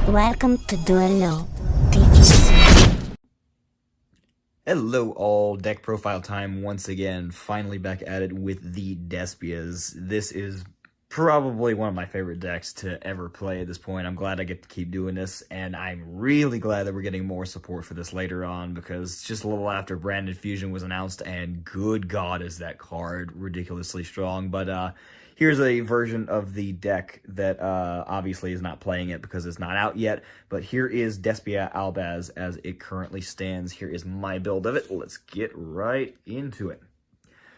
Welcome to DUEL-OH.TGC. Hello all, deck profile time once again, finally back at it with the Despias. This is probably one of my favorite decks to ever play at this point. I'm glad I get to keep doing this, and I'm really glad that we're getting more support for this later on, because just a little after Branded Fusion was announced, and good god is that card ridiculously strong. But here's a version of the deck that obviously is not playing it because it's not out yet, but here is Despia Alba as it currently stands. Here is my build of it. Let's get right into it.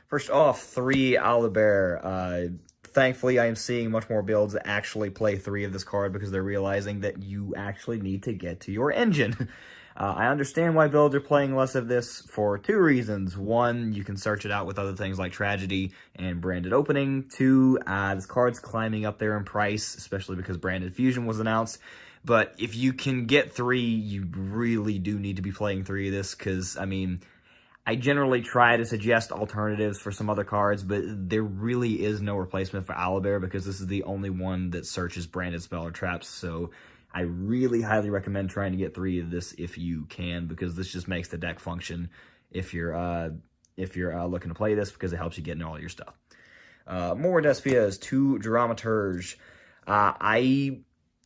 First off, 3 Owlbear. Thankfully, I am seeing much more builds that actually play 3 of this card because they're realizing that you actually need to get to your engine. I understand why builds are playing less of this for 2 reasons. 1, you can search it out with other things like Tragedy and Branded Opening. 2, this card's climbing up there in price, especially because Branded Fusion was announced. But if you can get 3, you really do need to be playing 3 of this, because, I mean, I generally try to suggest alternatives for some other cards, but there really is no replacement for Owlbear because this is the only one that searches branded spell or traps. So I really highly recommend trying to get 3 of this if you can, because this just makes the deck function if you're looking to play this, because it helps you get into all your stuff. More Despias, 2 Dramaturge.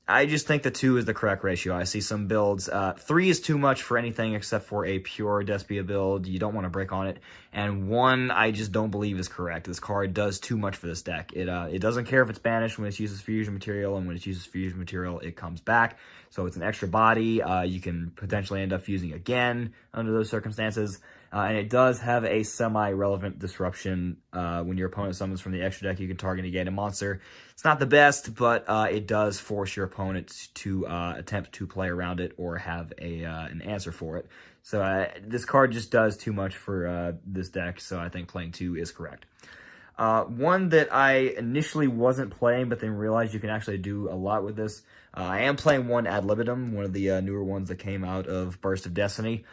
I just think the 2 is the correct ratio. I see some builds. 3 is too much for anything except for a pure Despia build. You don't want to break on it. And 1, I just don't believe is correct. This card does too much for this deck. It doesn't care if it's banished when it uses fusion material, and when it uses fusion material, it comes back. So it's an extra body. You can potentially end up fusing again under those circumstances. And it does have a semi-relevant disruption. When your opponent summons from the extra deck, you can target and gain a monster. It's not the best, but it does force your opponent to attempt to play around it or have an answer for it. So this card just does too much for this deck, so I think playing 2 is correct. One that I initially wasn't playing, but then realized you can actually do a lot with this. I am playing 1 Ad Libitum, one of the newer ones that came out of Burst of Destiny.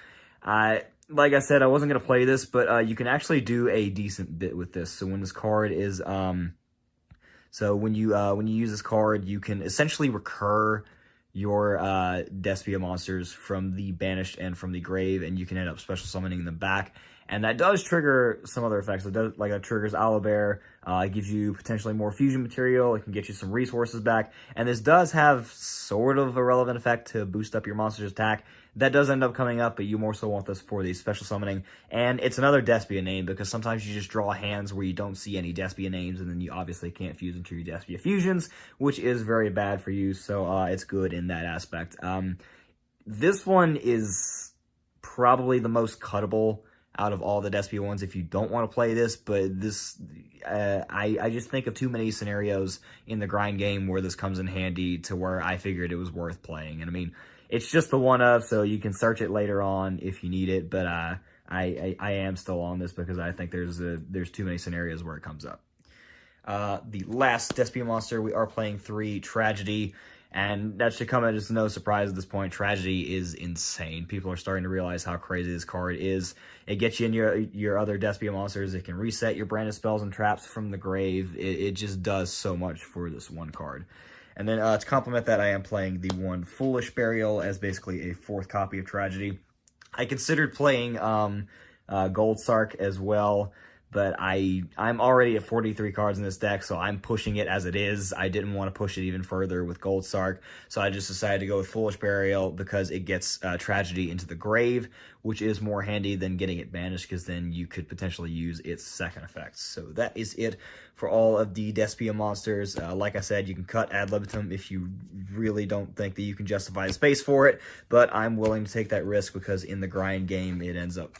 Like I said, I wasn't going to play this, but you can actually do a decent bit with this. So when this card is, when you use this card, you can essentially recur your Despia monsters from the banished and from the grave, and you can end up special summoning them back. And that does trigger some other effects. It does, like, that triggers Owlbear. It gives you potentially more fusion material. It can get you some resources back. And this does have sort of a relevant effect to boost up your monster's attack. That does end up coming up, but you more so want this for the special summoning. And it's another Despia name, because sometimes you just draw hands where you don't see any Despia names, and then you obviously can't fuse into your Despia fusions, which is very bad for you. So it's good in that aspect. This one is probably the most cuttable out of all the Despia ones if you don't want to play this, but this, I just think of too many scenarios in the grind game where this comes in handy to where I figured it was worth playing. And I mean, it's just the one of, so you can search it later on if you need it, but I am still on this because I think there's too many scenarios where it comes up. The last Despia monster, we are playing 3 Tragedy. And that should come as no surprise at this point. Tragedy is insane. People are starting to realize how crazy this card is. It gets you in your other Despia monsters. It can reset your branded spells and traps from the grave. It just does so much for this 1 card. And then to complement that, I am playing the 1 Foolish Burial as basically a 4th copy of Tragedy. I considered playing Gold Sark as well, but I'm already at 43 cards in this deck, so I'm pushing it as it is. I didn't want to push it even further with Gold Sark, so I just decided to go with Foolish Burial because it gets Tragedy into the grave, which is more handy than getting it banished, because then you could potentially use its second effects. So that is it for all of the Despia monsters. Like I said, you can cut Ad Libitum if you really don't think that you can justify the space for it, but I'm willing to take that risk because in the grind game, it ends up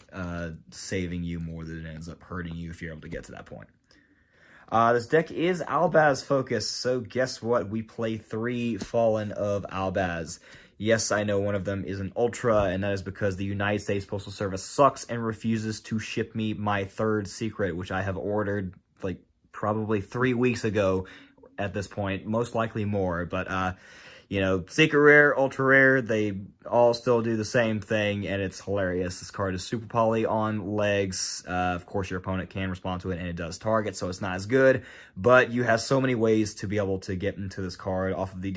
saving you more than it ends up hurting you if you're able to get to that point. This deck is Albaz focused, so guess what? We play 3 Fallen of Albaz. Yes, I know one of them is an Ultra, and that is because the United States Postal Service sucks and refuses to ship me my 3rd secret, which I have ordered, like, probably 3 weeks ago at this point, most likely more. But You know, secret rare, ultra rare, they all still do the same thing, and it's hilarious. This card is super poly on legs. Of course, your opponent can respond to it, and it does target, so it's not as good. But you have so many ways to be able to get into this card off of the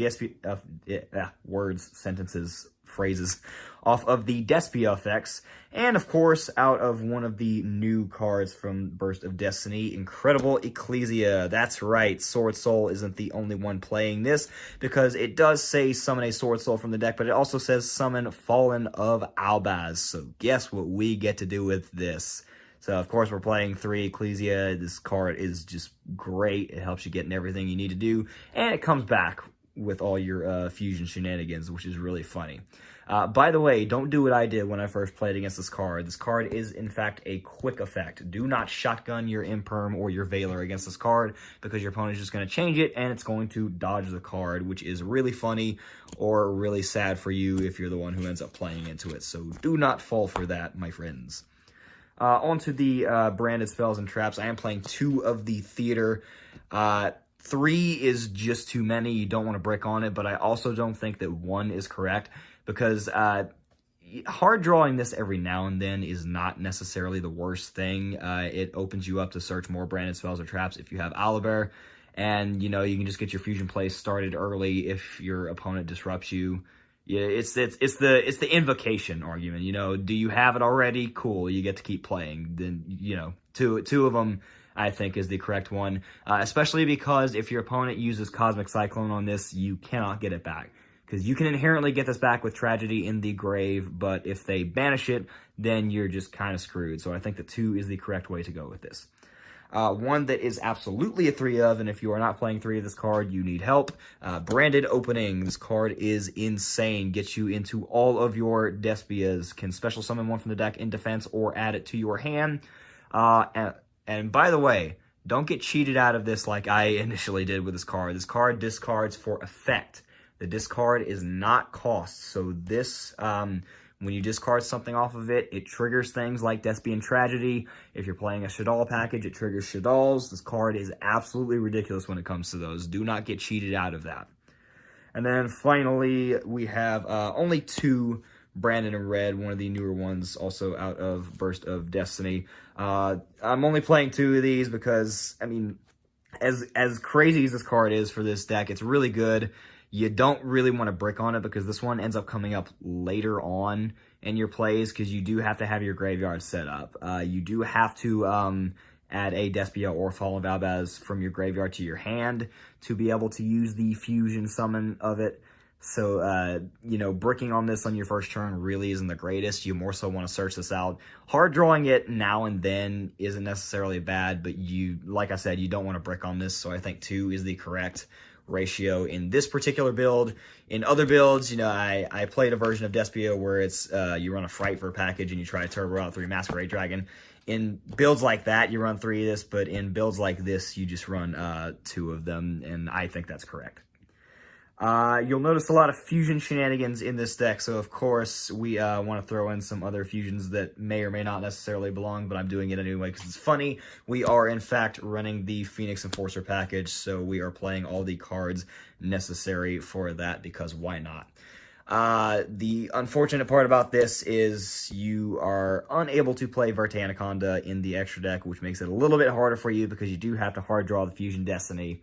words, sentences, phrases, off of the Despia effects, and of course, out of one of the new cards from Burst of Destiny, Incredible Ecclesia. That's right, Sword Soul isn't the only one playing this, because it does say summon a Sword Soul from the deck, but it also says summon Fallen of Alba. So guess what we get to do with this? So, of course, we're playing 3 Ecclesia. This card is just great. It helps you get in everything you need to do, and it comes back with all your fusion shenanigans, which is really funny. By the way, don't do what I did when I first played against this card. This card is, in fact, a quick effect. Do not shotgun your Imperm or your Veiler against this card, because your opponent is just going to change it, and it's going to dodge the card, which is really funny or really sad for you if you're the one who ends up playing into it. So do not fall for that, my friends. Onto the branded spells and traps. I am playing 2 of the theater. 3 is just too many. You don't want to brick on it, but I also don't think that 1 is correct, because hard drawing this every now and then is not necessarily the worst thing. It opens you up to search more branded spells or traps if you have Owlbear, and you know, you can just get your fusion plays started early if your opponent disrupts you. Yeah, it's the invocation argument. You know, do you have it already? Cool, you get to keep playing. Then, you know, two of them I think is the correct one, especially because if your opponent uses Cosmic Cyclone on this, you cannot get it back, because you can inherently get this back with Tragedy in the grave, but if they banish it, then you're just kind of screwed. So I think that 2 is the correct way to go with this. One that is absolutely a 3 of, and if you are not playing 3 of this card, you need help. Branded Opening. This card is insane. Gets you into all of your Despias. Can special summon one from the deck in defense or add it to your hand. And by the way, don't get cheated out of this like I initially did with this card. This card discards for effect. The discard is not cost. So this, when you discard something off of it, it triggers things like Despian Tragedy. If you're playing a Shaddoll package, it triggers Shaddolls. This card is absolutely ridiculous when it comes to those. Do not get cheated out of that. And then finally, we have only 2 Branded in red, one of the newer ones, also out of Burst of Destiny. I'm only playing 2 of these because, I mean, as crazy as this card is for this deck, it's really good. You don't really want to brick on it because this one ends up coming up later on in your plays, because you do have to have your graveyard set up. You do have to add a Despia or Fallen of Albaz from your graveyard to your hand to be able to use the fusion summon of it. So, you know, bricking on this on your first turn really isn't the greatest. You more so want to search this out. Hard drawing it now and then isn't necessarily bad, but you, like I said, you don't want to brick on this. So I think 2 is the correct ratio in this particular build. In other builds, you know, I played a version of Despia where it's you run a Fright for a package and you try to turbo out 3 Masquerade Dragon. In builds like that, you run 3 of this, but in builds like this, you just run 2 of them, and I think that's correct. You'll notice a lot of fusion shenanigans in this deck, so of course we want to throw in some other fusions that may or may not necessarily belong, but I'm doing it anyway because it's funny. We are, in fact, running the Phoenix Enforcer package, so we are playing all the cards necessary for that, because why not? The unfortunate part about this is you are unable to play Verte Anaconda in the extra deck, which makes it a little bit harder for you because you do have to hard draw the Fusion Destiny.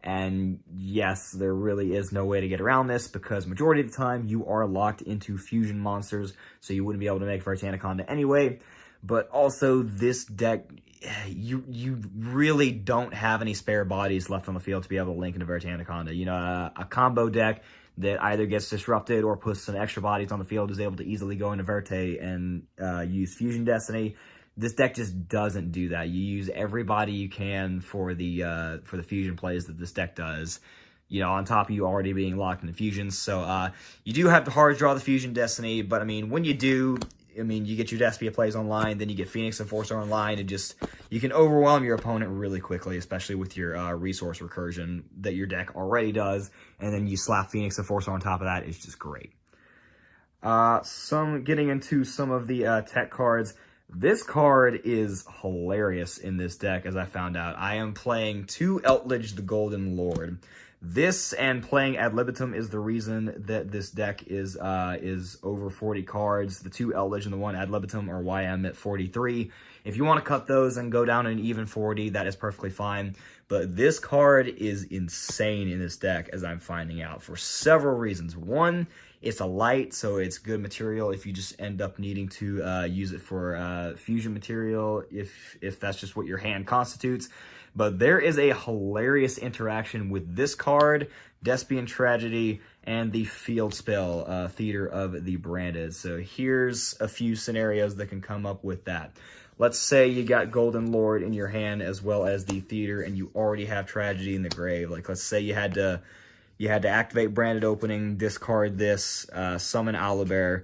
And yes, there really is no way to get around this, because majority of the time you are locked into fusion monsters, so you wouldn't be able to make Verte Anaconda anyway. But also, this deck, you really don't have any spare bodies left on the field to be able to link into Verte Anaconda. You know, a combo deck that either gets disrupted or puts some extra bodies on the field is able to easily go into Verte and use Fusion Destiny. This deck just doesn't do that. You use everybody you can for the fusion plays that this deck does. You know, on top of you already being locked into fusions. So you do have to hard draw the Fusion Destiny, but I mean, when you do, I mean, you get your Despia plays online, then you get Phoenix Enforcer online, and just, you can overwhelm your opponent really quickly, especially with your resource recursion that your deck already does, and then you slap Phoenix Enforcer on top of that. It's just great. Getting into some of the tech cards. This card is hilarious in this deck, as I found out. I am playing 2 Eltlage the Golden Lord. This and playing ad libitum is the reason that this deck is over 40 cards. The 2 Eldritch and the 1 ad libitum are why I'm at 43. If you want to cut those and go down an even 40, that is perfectly fine. But this card is insane in this deck, as I'm finding out, for several reasons. One, it's a light, so it's good material if you just end up needing to use it for fusion material, if that's just what your hand constitutes. But there is a hilarious interaction with this card, Despian Tragedy, and the field spell, Theater of the Branded. So here's a few scenarios that can come up with that. Let's say you got Golden Lord in your hand as well as the Theater, and you already have Tragedy in the grave. Like, let's say you had to activate Branded Opening, discard this, summon Owlbear.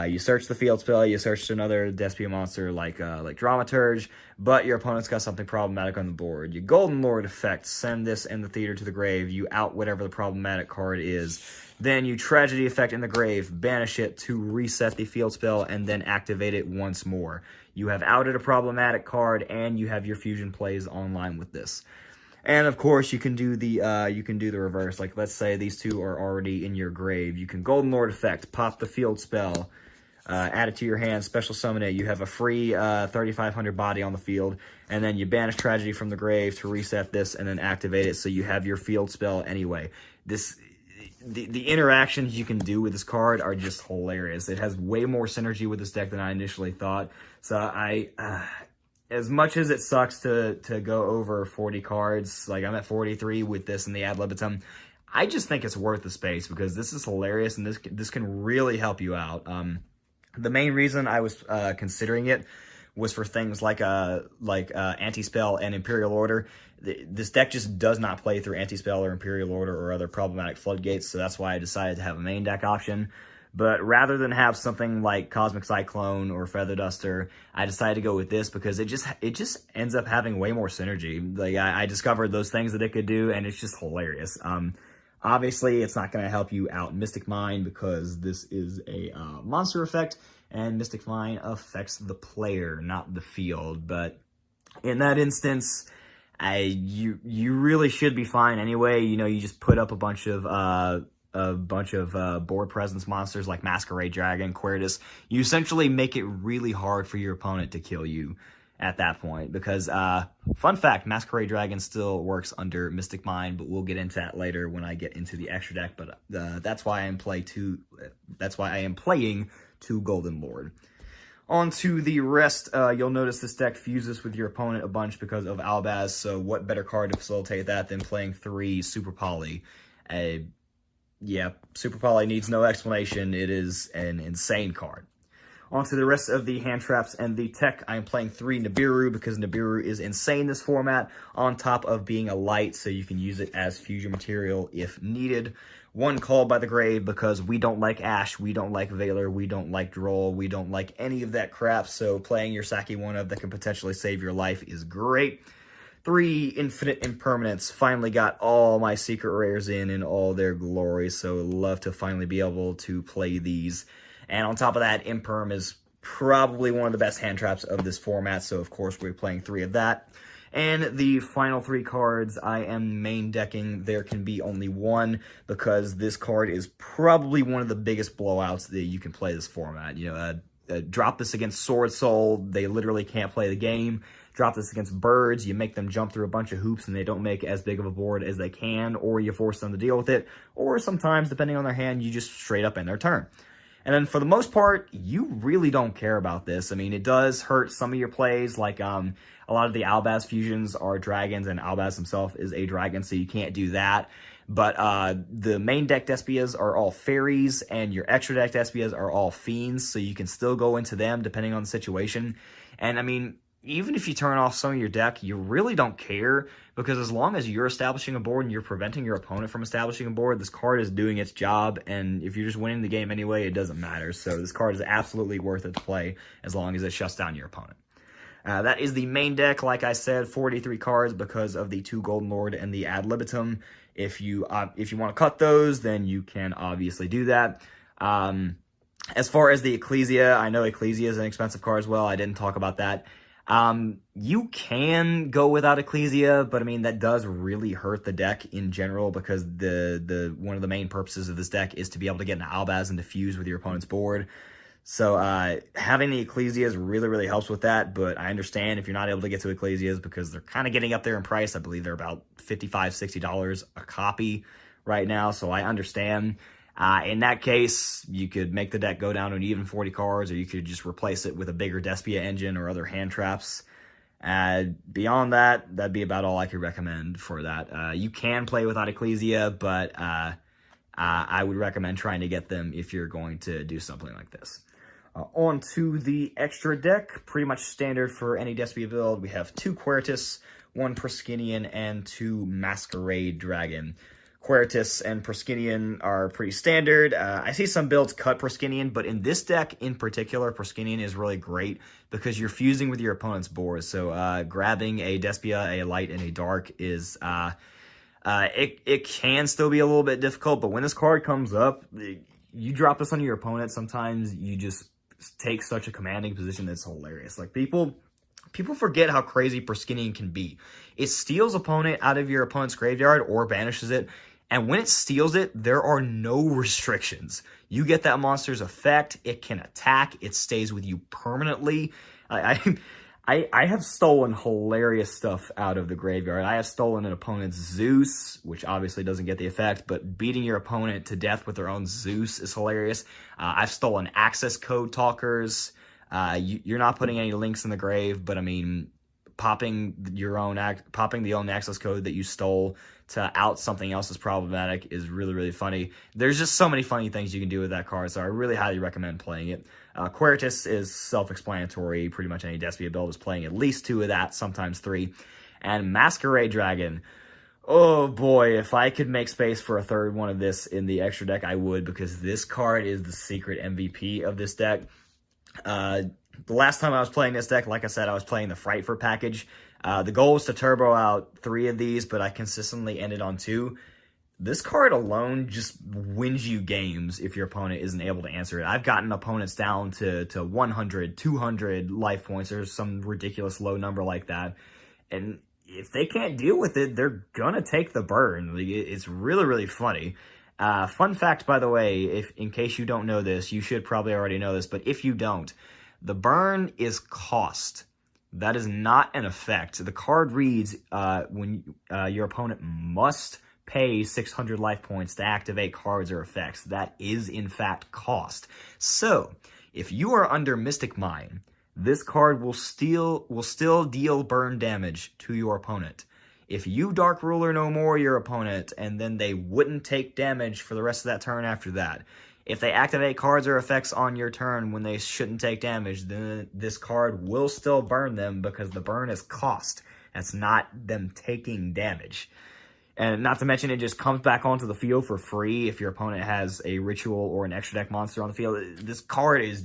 You search the field spell, you search another Despia monster like Dramaturge, but your opponent's got something problematic on the board. You Golden Lord effect, send this and the Theater to the grave, you out whatever the problematic card is. Then you Tragedy effect in the grave, banish it to reset the field spell, and then activate it once more. You have outed a problematic card, and you have your fusion plays online with this. And of course, you can do the reverse. Like, let's say these 2 are already in your grave. You can Golden Lord effect, pop the field spell, add it to your hand, special summon it. You have a free 3,500 body on the field, and then you banish Tragedy from the grave to reset this, and then activate it. So you have your field spell anyway. The interactions you can do with this card are just hilarious. It has way more synergy with this deck than I initially thought. So as much as it sucks to go over 40 cards, like I'm at 43 with this and the ad libitum, I just think it's worth the space because this is hilarious and this can really help you out. The main reason I was considering it was for things like Anti-Spell and Imperial Order. This deck just does not play through Anti-Spell or Imperial Order or other problematic floodgates, so that's why I decided to have a main deck option. But rather than have something like Cosmic Cyclone or Feather Duster, I decided to go with this because it just ends up having way more synergy. Like I discovered those things that it could do, and it's just hilarious. Obviously, it's not going to help you out Mystic Mine because this is a monster effect, and Mystic Mine affects the player, not the field. But in that instance, you really should be fine anyway. You know, you just put up a bunch of board presence monsters like Masquerade Dragon, Quertus. You essentially make it really hard for your opponent to kill you at that point because, fun fact, Masquerade Dragon still works under Mystic Mine, but we'll get into that later when I get into the extra deck. But that's why I am playing 2 Golden Lord. On to the rest, you'll notice this deck fuses with your opponent a bunch because of Albaz, so what better card to facilitate that than playing 3 Super Poly? Yeah, Super Poly needs no explanation. It is an insane card. On to the rest of the hand traps and the tech. I am playing 3 Nibiru because Nibiru is insane this format, on top of being a light, so you can use it as fusion material if needed. 1 Called by the Grave because we don't like Ash, we don't like Valor, we don't like Droll, we don't like any of that crap, so playing your Saki 1-of that can potentially save your life is great. 3 Infinite Impermanence. Finally got all my secret rares in all their glory, so love to finally be able to play these. And on top of that, Imperm is probably one of the best hand traps of this format, so of course we're playing 3 of that. And the final 3 cards I am main decking. There can be only 1 because this card is probably one of the biggest blowouts that you can play this format. You know, drop this against Sword Soul, they literally can't play the game. Drop this against Birds, you make them jump through a bunch of hoops and they don't make as big of a board as they can, or you force them to deal with it, or sometimes, depending on their hand, you just straight up end their turn. And then for the most part, you really don't care about this. I mean, it does hurt some of your plays, like a lot of the Albaz fusions are dragons, and Albaz himself is a dragon, so you can't do that. But the main deck Despias are all fairies, and your extra deck Despias are all fiends, so you can still go into them depending on the situation. And I mean, even if you turn off some of your deck, you really don't care, because as long as you're establishing a board and you're preventing your opponent from establishing a board, this card is doing its job, and if you're just winning the game anyway, it doesn't matter. So this card is absolutely worth it to play as long as it shuts down your opponent. That is the main deck, like I said, 43 cards because of the 2 Golden Lord and the Ad Libitum. If you want to cut those, then you can obviously do that. As far as the Ecclesia, I know Ecclesia is an expensive card as well. I didn't talk about that. You can go without Ecclesia, but I mean that does really hurt the deck in general because the one of the main purposes of this deck is to be able to get an Albaz and diffuse with your opponent's board. So having the Ecclesias really helps with that, but I understand if you're not able to get to Ecclesias because they're kind of getting up there in price. I believe they're about $55, $60 a copy right now, so I understand. In that case, you could make the deck go down to an even 40 cards, or you could just replace it with a bigger Despia engine or other hand traps. Beyond that, that'd be about all I could recommend for that. You can play without Ecclesia, but I would recommend trying to get them if you're going to do something like this. On to the extra deck, pretty much standard for any Despia build. We have 2 Quertus, 1 Proskinian, and 2 Masquerade Dragon. Quertus and Proskinian are pretty standard. I see some builds cut Proskinian, but in this deck in particular, Proskinian is really great because you're fusing with your opponent's board. So grabbing a Despia, a light, and a dark is... it can still be a little bit difficult, but when this card comes up, you drop this on your opponent, sometimes you just take such a commanding position that's hilarious. Like, people forget how crazy Proskinian can be. It steals opponent out of your opponent's graveyard or banishes it, and when it steals it, there are no restrictions. You get that monster's effect, it can attack, it stays with you permanently. I have stolen hilarious stuff out of the graveyard. I have stolen an opponent's Zeus, which obviously doesn't get the effect, but beating your opponent to death with their own Zeus is hilarious. I've stolen access code talkers. You're not putting any links in the grave, but I mean, popping the own access code that you stole to out something else is problematic is really funny. There's just so many funny things you can do with that card, so I really highly recommend playing it. Quertus is self-explanatory. Pretty much any Despia build is playing at least 2 of that, sometimes 3. And Masquerade Dragon, oh boy, if I could make space for a third one of this in the extra deck, I would, because this card is the secret MVP of this deck. The last time I was playing this deck, like I said, I was playing the Frightfur package. The goal was to turbo out 3 of these, but I consistently ended on 2. This card alone just wins you games if your opponent isn't able to answer it. I've gotten opponents down to 100, 200 life points or some ridiculous low number like that. And if they can't deal with it, they're gonna take the burn. It's really funny. Fun fact, by the way, in case you don't know this, you should probably already know this, but if you don't, the burn is cost. That is not an effect. The card reads when your opponent must pay 600 life points to activate cards or effects. That is, in fact, cost. So, if you are under Mystic Mine, this card will still deal burn damage to your opponent. If you Dark Ruler no more your opponent, and then they wouldn't take damage for the rest of that turn after that. If they activate cards or effects on your turn when they shouldn't take damage, then this card will still burn them because the burn is cost. That's not them taking damage. And not to mention, it just comes back onto the field for free if your opponent has a ritual or an extra deck monster on the field. This card is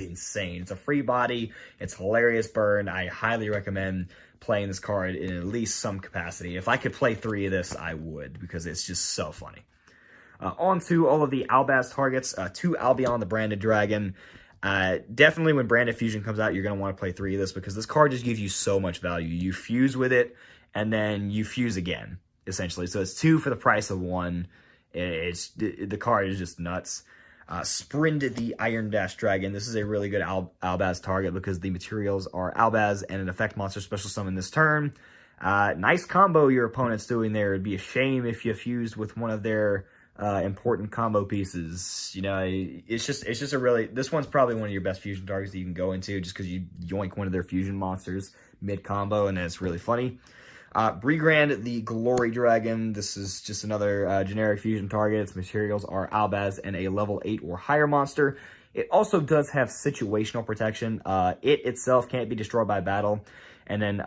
insane. It's a free body. It's hilarious burn. I highly recommend playing this card in at least some capacity. If I could play 3 of this, I would, because it's just so funny. On to all of the Albaz targets. 2 Albion, the Branded Dragon. Definitely when Branded Fusion comes out, you're going to want to play 3 of this because this card just gives you so much value. You fuse with it, and then you fuse again, essentially. So it's 2 for the price of 1. The card is just nuts. Sprind the Iron Dash Dragon. This is a really good Albaz target because the materials are Albaz and an effect monster special summon this turn. Nice combo your opponent's doing there. It'd be a shame if you fused with one of their important combo pieces. You know, it's just a really, this one's probably one of your best fusion targets that you can go into just because you yoink one of their fusion monsters mid-combo, and then it's really funny. Regrand, the Glory Dragon. This is just another generic fusion target. Its materials are Albaz and a level 8 or higher monster. It also does have situational protection. It itself can't be destroyed by battle. And then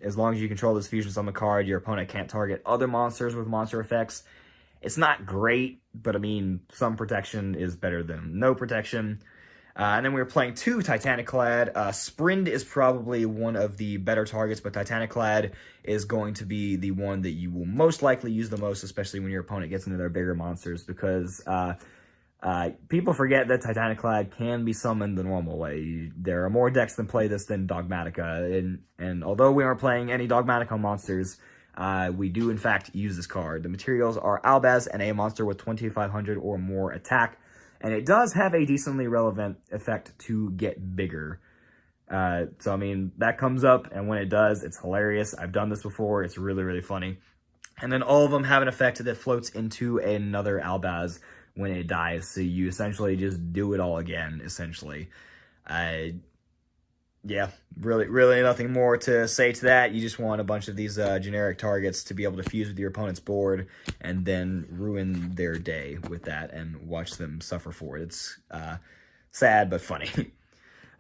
as long as you control this fusion summon card, your opponent can't target other monsters with monster effects. It's not great, but I mean, some protection is better than no protection. And then we were playing 2 Titaniclad. Sprind is probably one of the better targets, but Titaniclad is going to be the one that you will most likely use the most, especially when your opponent gets into their bigger monsters, because People forget that Titaniclad can be summoned the normal way. There are more decks that play this than Dogmatica, and although we aren't playing any Dogmatica monsters, we do in fact use this card. The materials are Albaz and a monster with 2500 or more attack, and it does have a decently relevant effect to get bigger. So I mean, that comes up, and when it does, it's hilarious. I've done this before, it's really, really funny. And then all of them have an effect that floats into another Albaz when it dies, so you essentially just do it all again, essentially. Yeah, really nothing more to say to that. You just want a bunch of these generic targets to be able to fuse with your opponent's board and then ruin their day with that and watch them suffer for it. It's sad, but funny.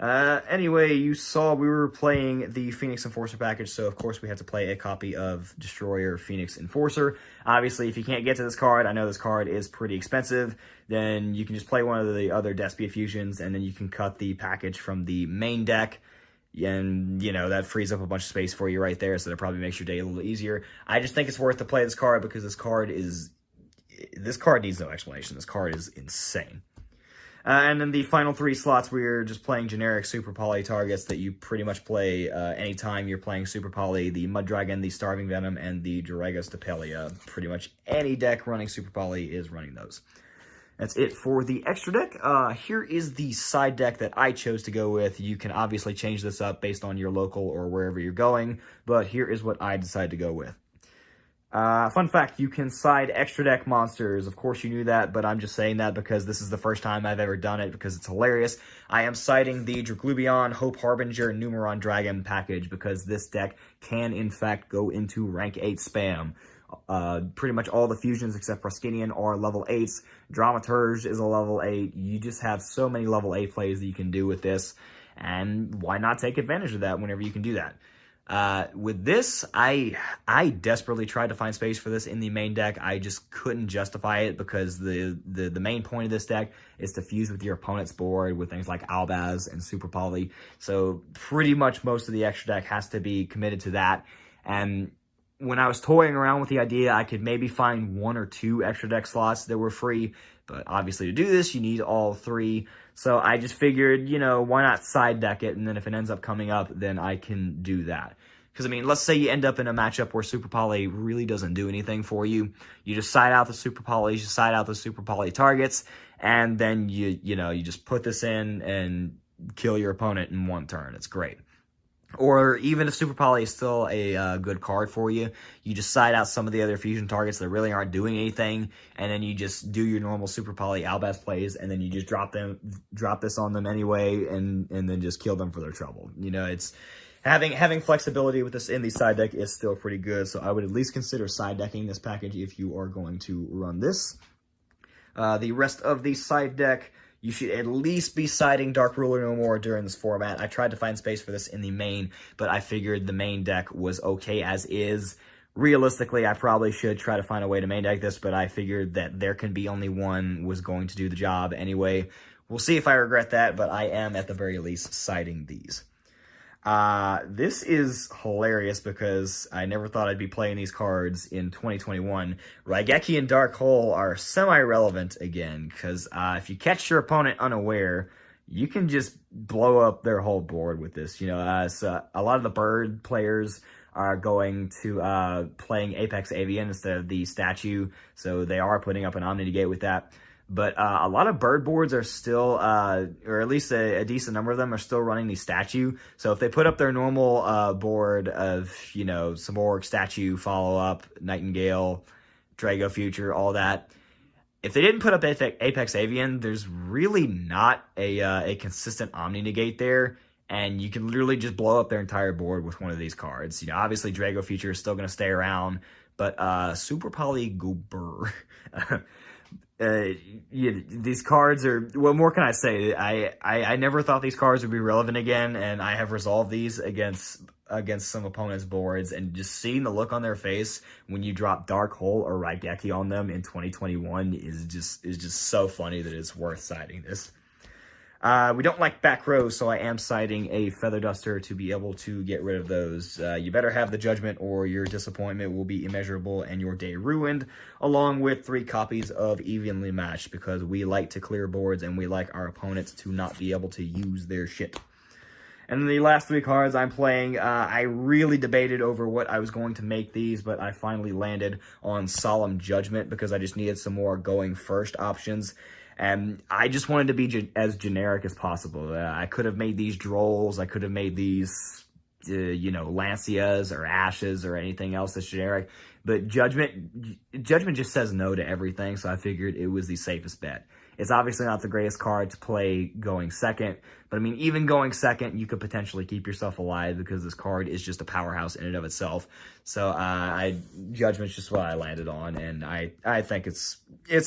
Anyway, you saw we were playing the Phoenix Enforcer package, so of course we had to play a copy of Destroyer Phoenix Enforcer. Obviously, if you can't get to this card, I know this card is pretty expensive, then you can just play one of the other Despia fusions, and then you can cut the package from the main deck, and, you know, that frees up a bunch of space for you right there, so that probably makes your day a little easier. I just think it's worth to play this card because this card needs no explanation. This card is insane. And then the final 3 slots, we're just playing generic Super Poly targets that you pretty much play anytime you're playing Super Poly. The Mud Dragon, the Starving Venom, and the Duragos Depelia. Pretty much any deck running Super Poly is running those. That's it for the extra deck. Here is the side deck that I chose to go with. You can obviously change this up based on your local or wherever you're going, but here is what I decided to go with. Fun fact, you can side extra deck monsters. Of course you knew that, but I'm just saying that because this is the first time I've ever done it because it's hilarious. I am siding the Draglubion, Hope Harbinger, Numeron Dragon package because this deck can in fact go into rank 8 spam. Pretty much all the fusions except Proskinian are level 8s. Dramaturge is a level 8. You just have so many level 8 plays that you can do with this, and why not take advantage of that whenever you can do that? With this, I desperately tried to find space for this in the main deck. I just couldn't justify it because the main point of this deck is to fuse with your opponent's board with things like Albaz and Super Poly. So pretty much most of the extra deck has to be committed to that. And when I was toying around with the idea, I could maybe find 1 or 2 extra deck slots that were free. But obviously to do this, you need all 3. So I just figured, you know, why not side deck it? And then if it ends up coming up, then I can do that. Because, I mean, let's say you end up in a matchup where Super Poly really doesn't do anything for you. You just side out the Super Polys, you side out the Super Poly targets, and then you just put this in and kill your opponent in 1 turn. It's great. Or even if Super Poly is still a good card for you, you just side out some of the other fusion targets that really aren't doing anything, and then you just do your normal Super Poly Albaz plays, and then you just drop this on them anyway, and then just kill them for their trouble. You know, it's having flexibility with this in the side deck is still pretty good, so I would at least consider side decking this package if you are going to run this. The rest of the side deck, you should at least be siding Dark Ruler No More during this format. I tried to find space for this in the main, but I figured the main deck was okay as is. Realistically, I probably should try to find a way to main deck this, but I figured that there can be only one was going to do the job anyway. We'll see if I regret that, but I am at the very least siding these. This is hilarious because I never thought I'd be playing these cards in 2021. Raigeki and Dark Hole are semi-relevant again, because if you catch your opponent unaware, you can just blow up their whole board with this. You know, so a lot of the bird players are going to playing Apex Avian instead of the statue, so they are putting up an Omni Negate with that. But a lot of bird boards are still, or at least a decent number of them are still running the statue. So if they put up their normal board of, you know, Samorg, statue, follow-up, Nightingale, Drago Future, all that, if they didn't put up Apex Avian, there's really not a consistent Omni Negate there. And you can literally just blow up their entire board with one of these cards. You know, obviously Drago Future is still going to stay around, but Super Poly Goober. These cards are, what more can I say? I never thought these cards would be relevant again, and I have resolved these against some opponents' boards, and just seeing the look on their face when you drop Dark Hole or Raigeki on them in 2021 is just so funny that it's worth citing this. We don't like back rows, so I am citing a Feather Duster to be able to get rid of those. You better have the Judgment or your disappointment will be immeasurable and your day ruined, along with 3 copies of Evenly Matched, because we like to clear boards and we like our opponents to not be able to use their shit. And the last 3 cards I'm playing, I really debated over what I was going to make these, but I finally landed on Solemn Judgment because I just needed some more going first options. And I just wanted to be as generic as possible. I could have made these Drolls. I could have made these, Lancias or Ashes or anything else that's generic. But Judgment just says no to everything, so I figured it was the safest bet. It's obviously not the greatest card to play going second, but I mean, even going second, you could potentially keep yourself alive because this card is just a powerhouse in and of itself. So Judgment's just what I landed on, and I think it's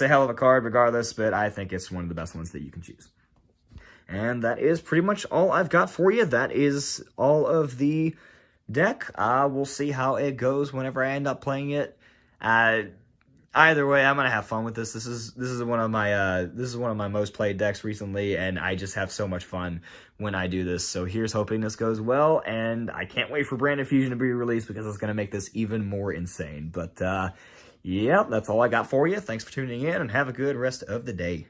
a hell of a card regardless, but I think it's one of the best ones that you can choose. And that is pretty much all I've got for you. That is all of the deck. We'll see how it goes whenever I end up playing it. Either way, I'm gonna have fun with this. This is one of my most played decks recently, and I just have so much fun when I do this. So here's hoping this goes well, and I can't wait for Branded Fusion to be released because it's gonna make this even more insane. But yeah, that's all I got for you. Thanks for tuning in, and have a good rest of the day.